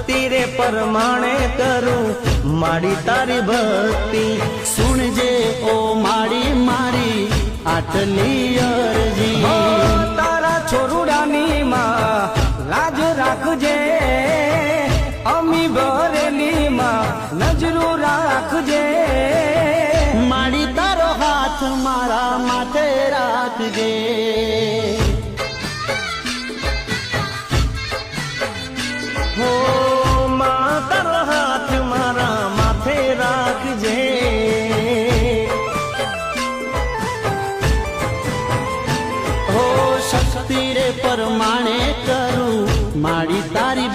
શક્તિ રે પરમાણે કરું મારી તારી ભક્તિ સુણજે ઓ માડી મારી આટલી અરજી હો, તારા છોરુડાની માં લાજ રાખજે અમી ભરેલી માં નજરો રાખજે માડી તારો હાથ મારા માથે રાખજે હો માં તારો હાથ મારા માથે રાખજે હો શક્તિ રે પરમાણે કરું માડી તારી